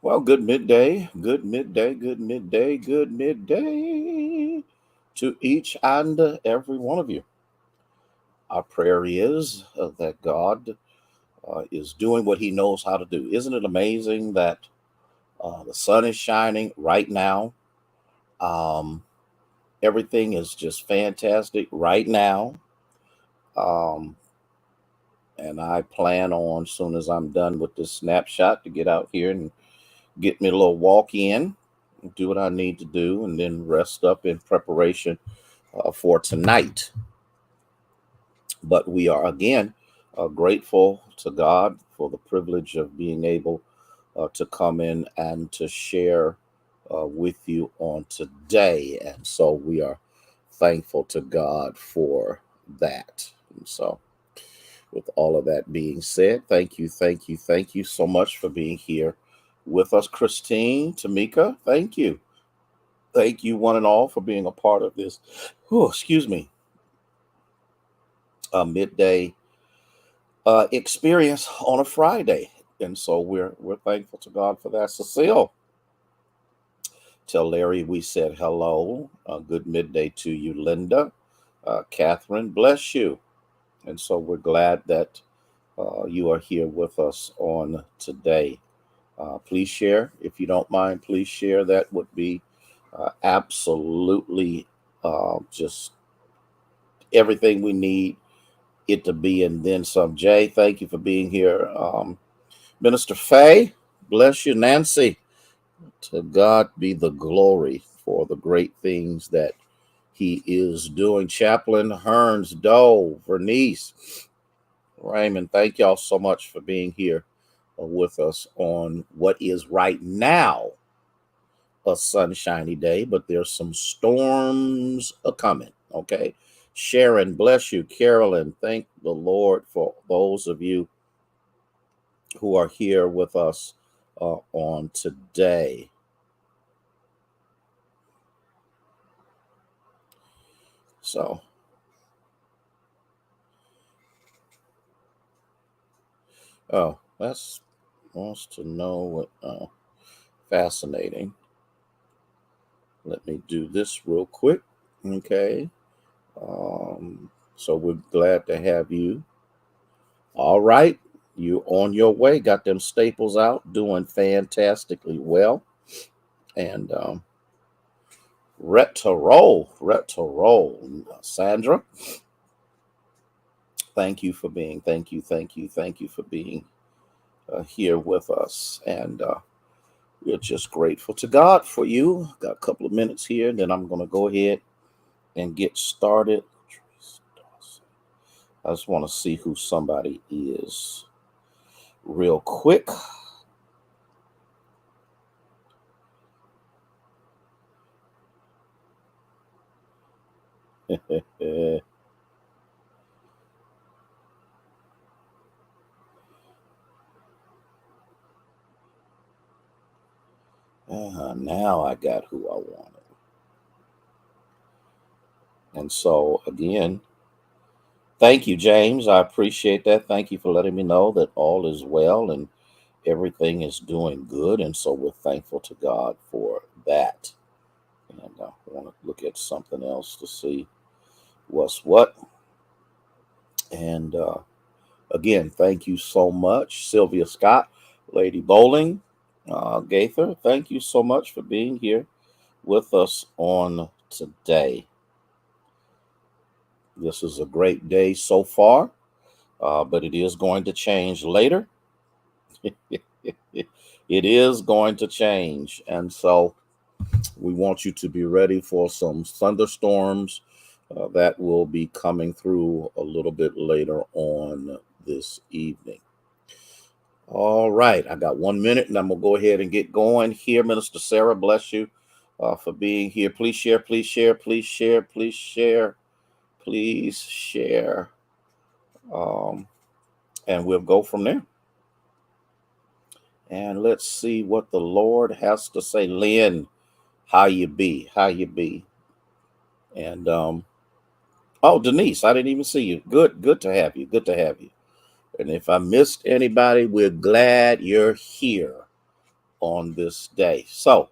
Well, good midday, good midday, good midday, good midday to each and every one of you. Our prayer is that God is doing what He knows how to do. Isn't it amazing that the sun is shining right now? Um, Everything is just fantastic right now. Um, and I plan on, soon as I'm done with this snapshot, to get out here and get me a little walk in, do what I need to do, and then rest up in preparation for tonight. But we are again grateful to God for the privilege of being able to come in and to share with you on today. And so we are thankful to God for that. And so, with all of that being said, thank you so much for being here with us, Christine, Tamika. Thank you, one and all, for being a part of this. Oh, excuse me, midday experience on a Friday, and so we're thankful to God for that. Cecile, tell Larry we said hello. Good midday to you, Linda. Catherine, bless you, and so we're glad that you are here with us on today. Please share if you don't mind. Please share. That would be absolutely just everything we need it to be, and then some. Jay, thank you for being here. Minister Faye, bless you. Nancy, to God be the glory for the great things that He is doing. Chaplain Hearns, Doe, Vernice, Raymond, thank y'all so much for being here with us on what is right now a sunshiny day, but there's some storms a coming. Okay. Sharon, bless you. Carolyn, thank the Lord for those of you who are here with us on today. So, oh, that's wants to know what fascinating. Let me do this real quick. Okay. So we're glad to have you. All right. You on your way. Got them staples out, doing fantastically well. And retro. Sandra, thank you for being here with us. And we're just grateful to God for you. Got a couple of minutes here, then I'm going to go ahead and get started. I just want to see who somebody is real quick. Now I got who I wanted. And so, again, thank you, James. I appreciate that. Thank you for letting me know that all is well and everything is doing good. And so, we're thankful to God for that. And I want to look at something else to see what's what. And again, thank you so much, Sylvia Scott, Lady Bowling, Gaither. Thank you so much for being here with us on today. This is a great day so far, but it is going to change later. It is going to change. And so we want you to be ready for some thunderstorms that will be coming through a little bit later on this evening. All right, I got 1 minute and I'm going to go ahead and get going here. Minister Sarah, bless you for being here. Please share, please share, please share, please share, please share. Um, and we'll go from there. And let's see what the Lord has to say. Lynn, how you be? How you be? And oh, Denise, I didn't even see you. Good to have you. Good to have you. And if I missed anybody, we're glad you're here on this day. So,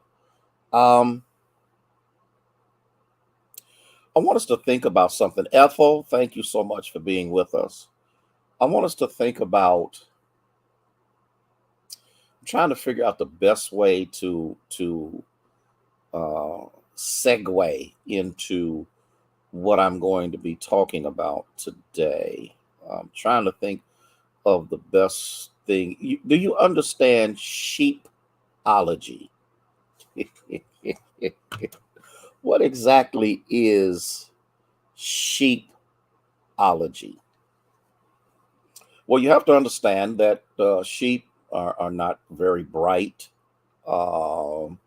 I want us to think about something. Ethel, thank you so much for being with us. I want us to think about trying to figure out the best way to uh, segue into what I'm going to be talking about today. I'm trying to think of the best thing. Do you understand sheepology? What exactly is sheepology? Well, you have to understand that sheep are not very bright. Um,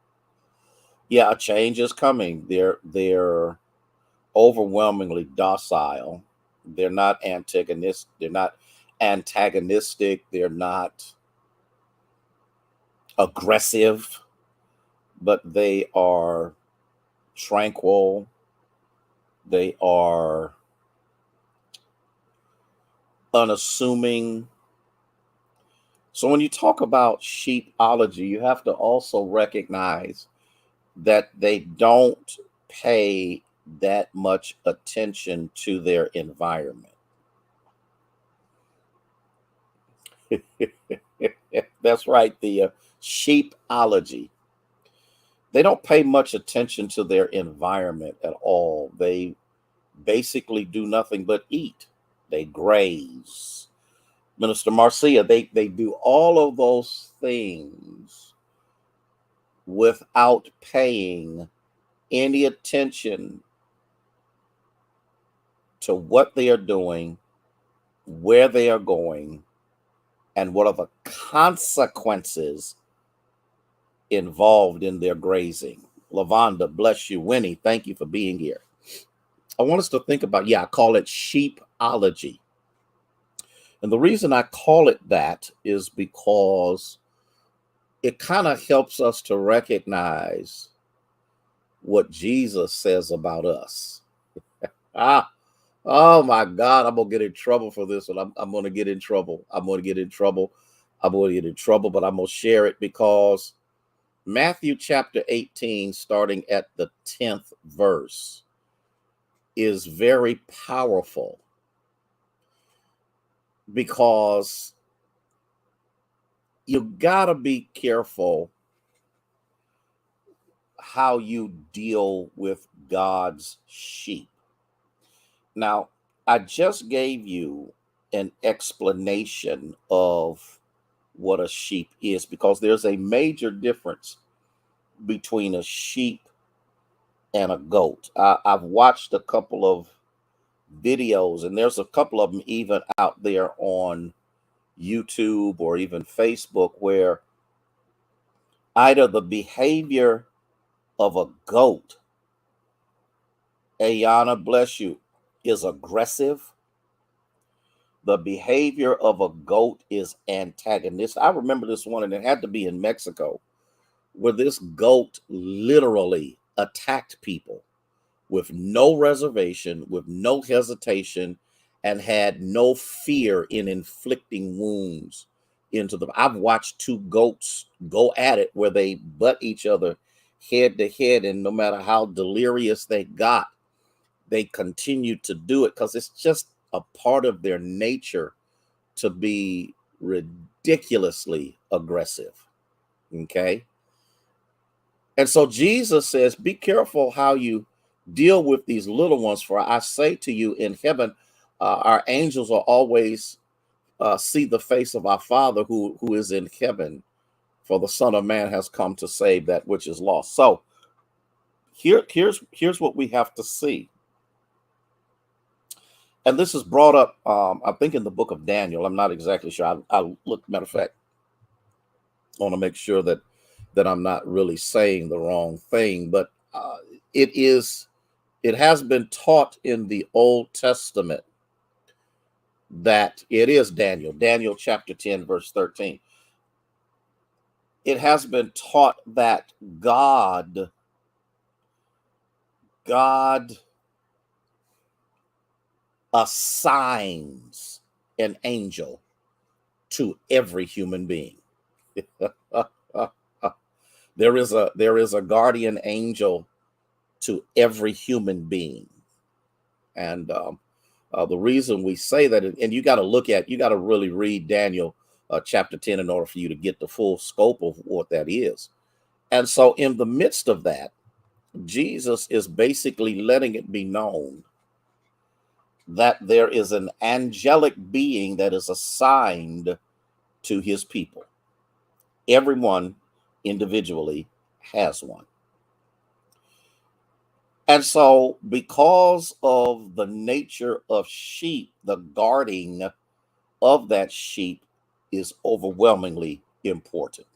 yeah, a change is coming. They're overwhelmingly docile. They're not antagonist. They're not antagonistic. They're not aggressive, but they are tranquil. They are unassuming. So when you talk about sheepology, you have to also recognize that they don't pay that much attention to their environment. That's right, the sheepology. They don't pay much attention to their environment at all. They basically do nothing but eat. They graze. Minister Marcia, they do all of those things without paying any attention to what they are doing, where they are going, and what are the consequences involved in their grazing. Lavonda, bless you. Winnie, thank you for being here. I want us to think about, I call it sheepology. And the reason I call it that is because it kind of helps us to recognize what Jesus says about us. Ah, oh my God, I'm gonna get in trouble for this one. I'm gonna get in trouble. I'm gonna get in trouble. I'm gonna get in trouble, but I'm gonna share it because Matthew chapter 18, starting at the 10th verse, is very powerful because you gotta be careful how you deal with God's sheep. Now, I just gave you an explanation of what a sheep is because there's a major difference between a sheep and a goat. I've watched a couple of videos, and there's a couple of them even out there on YouTube or even Facebook where either the behavior of a goat, Ayana, bless you, is aggressive. The behavior of a goat is antagonistic. I remember this one, and it had to be in Mexico, where this goat literally attacked people with no reservation, with no hesitation, and had no fear in inflicting wounds into them. I've watched two goats go at it where they butt each other head to head, and no matter how delirious they got, they continued to do it because it's just a part of their nature to be ridiculously aggressive. Okay. And so Jesus says, be careful how you deal with these little ones, for I say to you, in heaven, our angels will always see the face of our Father who is in heaven, for the Son of Man has come to save that which is lost. So here's what we have to see. And this is brought up, I think, in the book of Daniel. I'm not exactly sure. I look, matter of fact, I want to make sure that I'm not really saying the wrong thing, but it has been taught in the Old Testament that it is Daniel chapter 10, verse 13. It has been taught that God assigns an angel to every human being. There is a guardian angel to every human being. And the reason we say that, and you got to really read Daniel chapter 10 in order for you to get the full scope of what that is. And so, in the midst of that, Jesus is basically letting it be known that there is an angelic being that is assigned to his people. Everyone individually has one. And so, because of the nature of sheep, the guarding of that sheep is overwhelmingly important.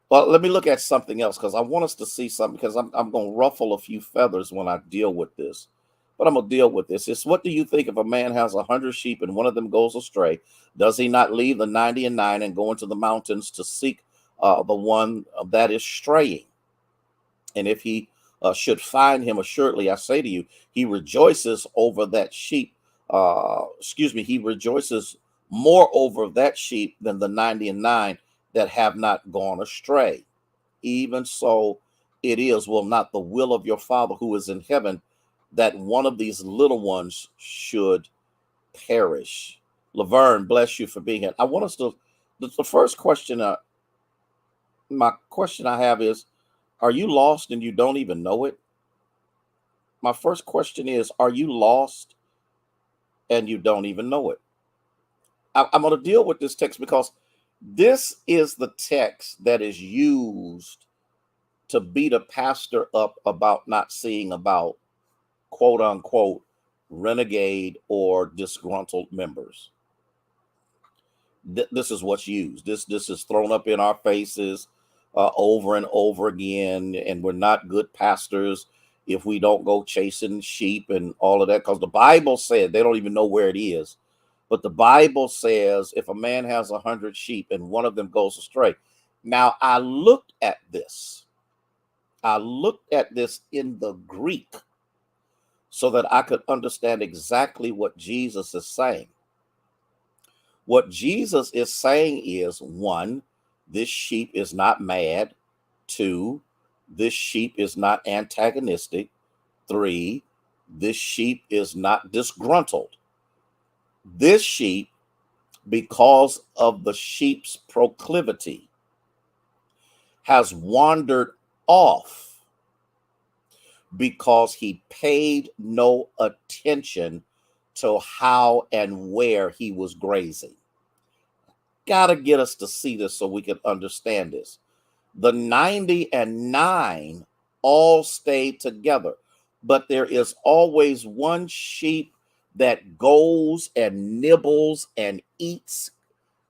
Well, let me look at something else because I want us to see something because I'm going to ruffle a few feathers when I deal with this. But I'm going to deal with this. It's what do you think if a man has 100 sheep and one of them goes astray? Does he not leave the 99 and go into the mountains to seek the one that is straying? And if he should find him, assuredly, I say to you, he rejoices over that sheep. He rejoices more over that sheep than the 99 that have not gone astray. Even so, it is, will not the will of your Father who is in heaven that one of these little ones should perish? Laverne, bless you for being here. I want us to, the first question, my question I have is, are you lost and you don't even know it? My first question is, are you lost and you don't even know it? I'm going to deal with this text because this is the text that is used to beat a pastor up about not seeing about quote unquote renegade or disgruntled members. This is what's used. This is thrown up in our faces over and over again, and we're not good pastors if we don't go chasing sheep and all of that, because the Bible said they don't even know where it is. But the Bible says if a man has 100 sheep and one of them goes astray. Now, I looked at this. I looked at this in the Greek so that I could understand exactly what Jesus is saying. What Jesus is saying is, one, this sheep is not mad. Two, this sheep is not antagonistic. Three, this sheep is not disgruntled. This sheep, because of the sheep's proclivity, has wandered off because he paid no attention to how and where he was grazing. Gotta get us to see this so we can understand this. The 99 all stay together, but there is always one sheep that goes and nibbles and eats.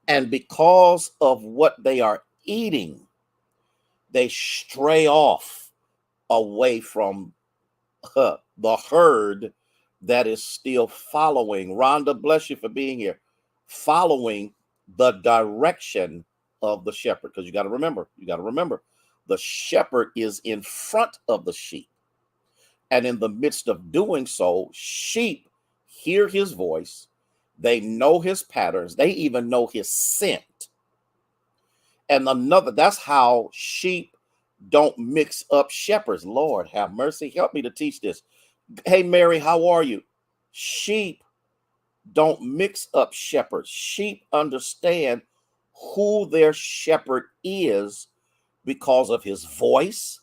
And because of what they are eating, they stray off away from the herd that is still following. Rhonda, bless you for being here. Following the direction of the shepherd. Because you got to remember, the shepherd is in front of the sheep. And in the midst of doing so, sheep hear his voice. They know his patterns. They even know his scent. And that's how sheep don't mix up shepherds. Lord, have mercy. Help me to teach this. Hey, Mary, how are you? Sheep don't mix up shepherds. Sheep understand who their shepherd is because of his voice,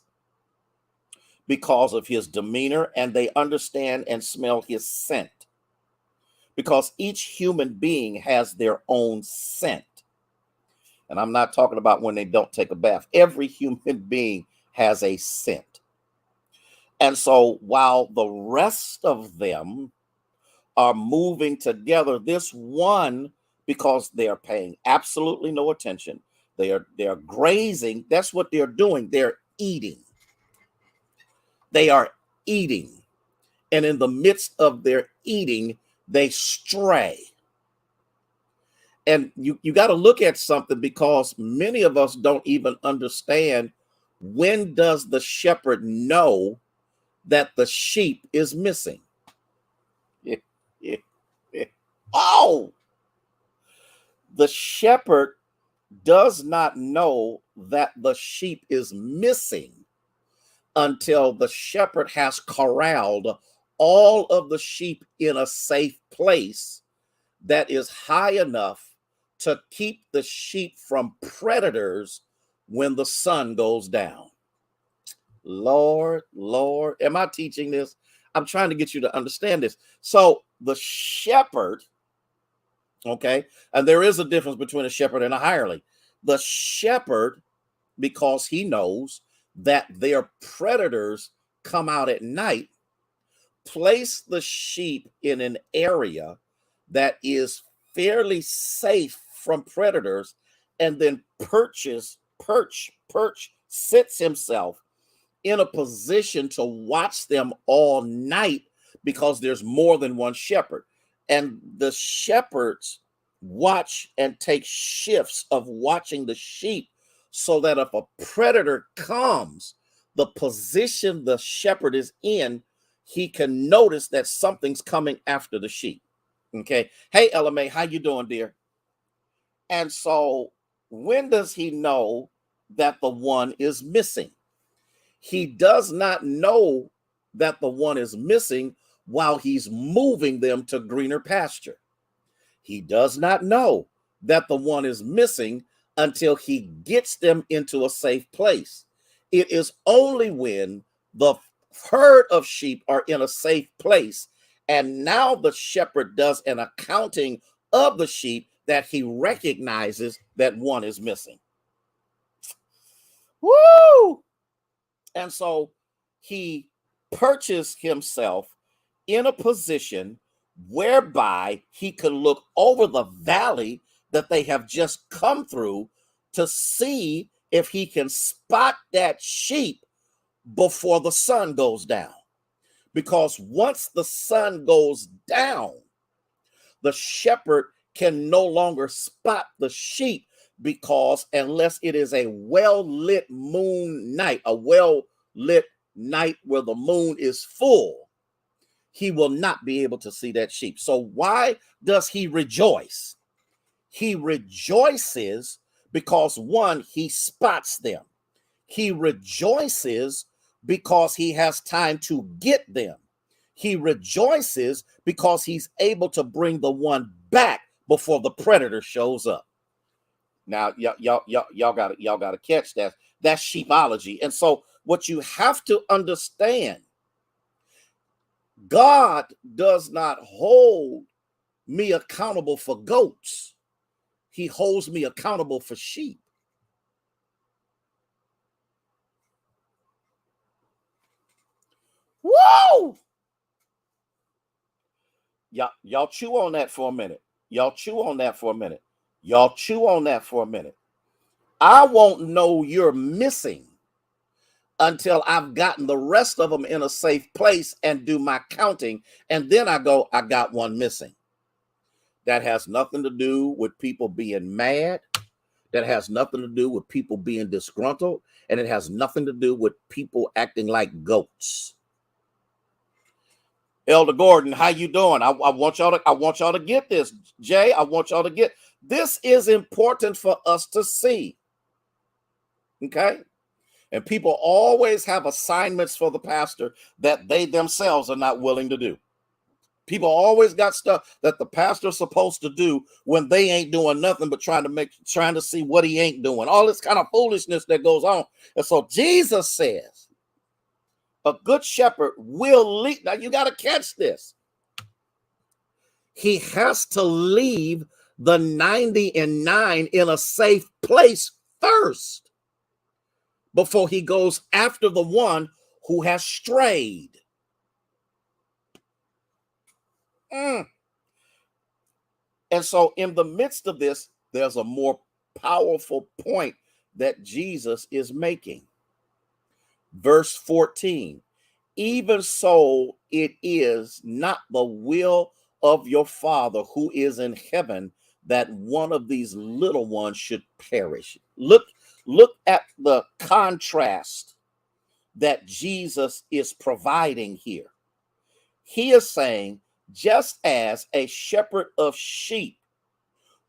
because of his demeanor, and they understand and smell his scent. Because each human being has their own scent. And I'm not talking about when they don't take a bath. Every human being has a scent. And so while the rest of them are moving together, this one, because they are paying absolutely no attention, they're grazing. That's what they're doing. They're eating. They are eating. And in the midst of their eating, they stray. And you got to look at something, because many of us don't even understand, when does the shepherd know that the sheep is missing? Oh, the shepherd does not know that the sheep is missing until the shepherd has corralled all of the sheep in a safe place that is high enough to keep the sheep from predators when the sun goes down. Lord, Lord, am I teaching this? I'm trying to get you to understand this. So the shepherd, okay, and there is a difference between a shepherd and a hireling. The shepherd, because he knows that their predators come out at night, place the sheep in an area that is fairly safe from predators, and then sits himself in a position to watch them all night because there's more than one shepherd. And the shepherds watch and take shifts of watching the sheep so that if a predator comes, the position the shepherd is in, he can notice that something's coming after the sheep. Okay. Hey, LMA, how you doing, dear? And so when does he know that the one is missing? He does not know that the one is missing while he's moving them to greener pasture. He does not know that the one is missing until he gets them into a safe place. It is only when the herd of sheep are in a safe place and now the shepherd does an accounting of the sheep that he recognizes that one is missing. Woo! And so he purchased himself in a position whereby he could look over the valley that they have just come through to see if he can spot that sheep before the sun goes down. Because once the sun goes down, the shepherd can no longer spot the sheep, because unless it is a well-lit moon night, a well-lit night where the moon is full, he will not be able to see that sheep. So why does he rejoice? He rejoices because, one, he spots them. He rejoices because he has time to get them. He rejoices because he's able to bring the one back before the predator shows up. Now, y'all gotta catch that. That's sheepology. And so what you have to understand, God does not hold me accountable for goats. He holds me accountable for sheep. Whoa! Y'all chew on that for a minute. Y'all chew on that for a minute. Y'all chew on that for a minute. I won't know you're missing until I've gotten the rest of them in a safe place and do my counting. And then I go, I got one missing. That has nothing to do with people being mad. That has nothing to do with people being disgruntled. And it has nothing to do with people acting like goats. Elder Gordon, how you doing? I want y'all to get this. Jay, I want y'all to get this. Is important for us to see. Okay? And people always have assignments for the pastor that they themselves are not willing to do. People always got stuff that the pastor's supposed to do when they ain't doing nothing but trying to see what he ain't doing. All this kind of foolishness that goes on. And so Jesus says, a good shepherd will lead. Now you got to catch this. He has to leave the 99 in a safe place first before he goes after the one who has strayed. And so in the midst of this, there's a more powerful point that Jesus is making. Verse 14, even so it is not the will of your Father who is in heaven that one of these little ones should perish. Look at the contrast that Jesus is providing here. He is saying, just as a shepherd of sheep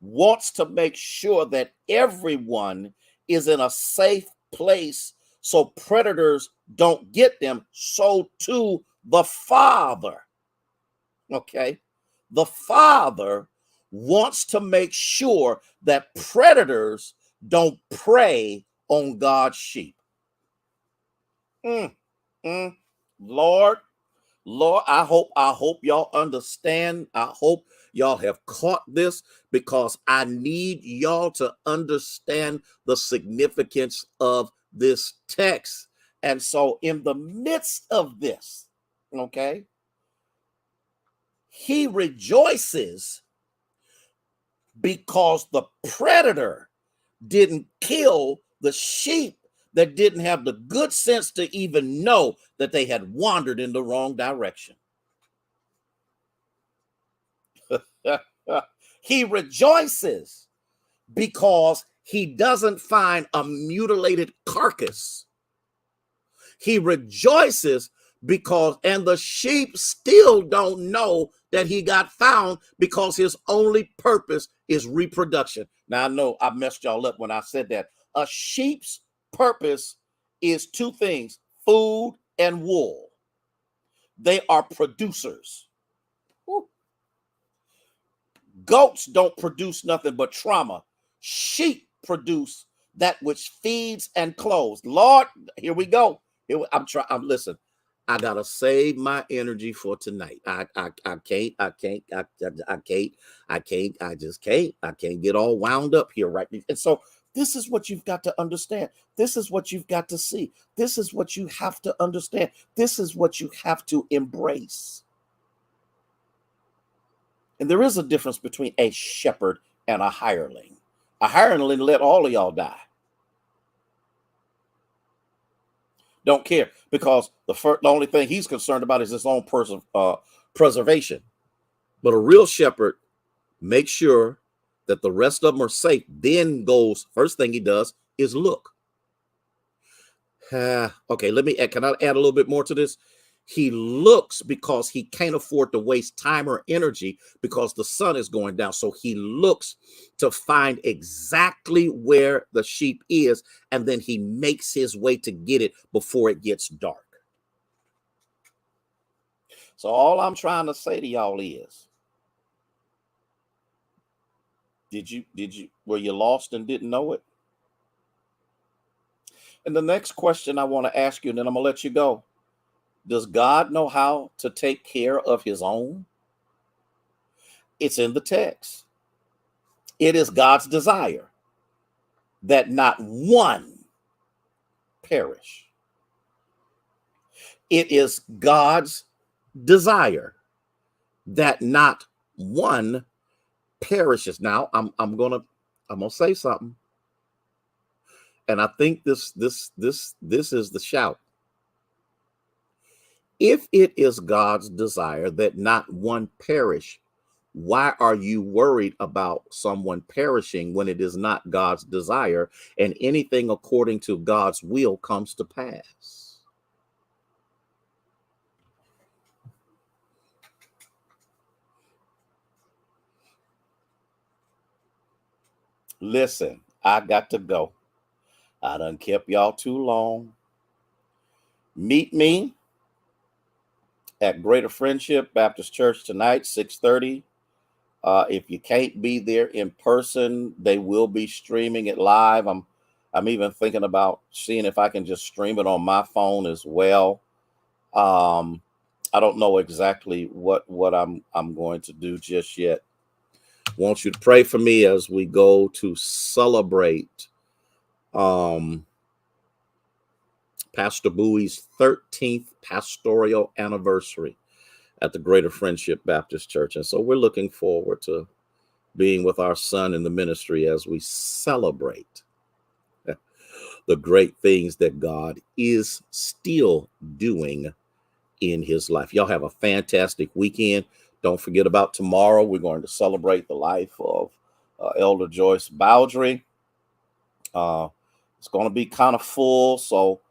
wants to make sure that everyone is in a safe place so predators don't get them. So too the Father, okay? The Father wants to make sure that predators don't prey on God's sheep. Mm, mm. Lord, Lord, I hope y'all understand. I hope y'all have caught this, because I need y'all to understand the significance of this text. And so in the midst of this, okay, he rejoices because the predator didn't kill the sheep that didn't have the good sense to even know that they had wandered in the wrong direction. He rejoices because he doesn't find a mutilated carcass. He rejoices because, and the sheep still don't know that he got found, because his only purpose is reproduction. Now, I know I messed y'all up when I said that. A sheep's purpose is two things: food and wool. They are producers. Woo. Goats don't produce nothing but trauma. Sheep produce that which feeds and clothes. Lord, here we go. I'm listen. I gotta save my energy for tonight. I can't get all wound up here, right? And so this is what you've got to understand. This is what you've got to see. This is what you have to understand. This is what you have to embrace. And there is a difference between a shepherd and a hireling. A hireling let all of y'all die. Don't care, because the only thing he's concerned about is his own preservation. But a real shepherd makes sure that the rest of them are safe. Then goes, first thing he does is look. Okay, can I add a little bit more to this? He looks because he can't afford to waste time or energy because the sun is going down. So he looks to find exactly where the sheep is, and then he makes his way to get it before it gets dark. So all I'm trying to say to y'all is, were you lost and didn't know it? And the next question I want to ask you, and then I'm going to let you go. Does God know how to take care of his own? It's in the text. It is God's desire that not one perish. It is God's desire that not one perishes. Now, I'm gonna say something, and I think this is the shout. If it is God's desire that not one perish, why are you worried about someone perishing when it is not God's desire, and anything according to God's will comes to pass? Listen, I got to go. I done kept y'all too long. Meet me at Greater Friendship Baptist Church tonight, 6:30. If you can't be there in person, they will be streaming it live. I'm even thinking about seeing if I can just stream it on my phone as well. I don't know exactly what I'm going to do just yet. I want you to pray for me as we go to celebrate Pastor Bowie's 13th pastoral anniversary at the Greater Friendship Baptist Church. And so we're looking forward to being with our son in the ministry as we celebrate the great things that God is still doing in his life. Y'all have a fantastic weekend. Don't forget about tomorrow. We're going to celebrate the life of Elder Joyce Bowdry. It's going to be kind of full, so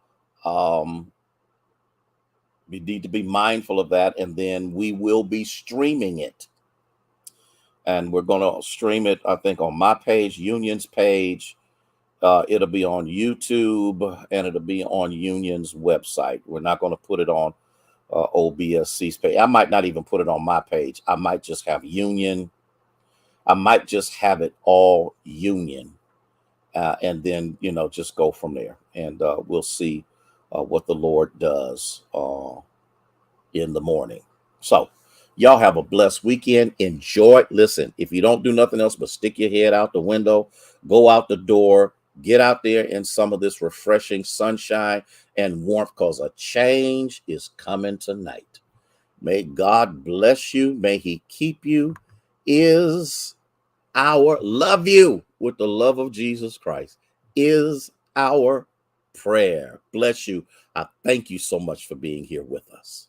we need to be mindful of that, and then we will be streaming it. and we're going to stream it, I think, on my page, Union's page. It'll be on YouTube, and it'll be on Union's website. We're not going to put it on OBSC's page. I might not even put it on my page. I might just have Union. I might just have it all Union, and then, just go from there. And we'll see what the Lord does in the morning. So, y'all have a blessed weekend. Enjoy it. Listen, if you don't do nothing else but stick your head out the window, go out the door, get out there in some of this refreshing sunshine and warmth, because a change is coming tonight. May God bless you. May He keep you. Is our love you with the love of Jesus Christ is our prayer. Bless you. I thank you so much for being here with us.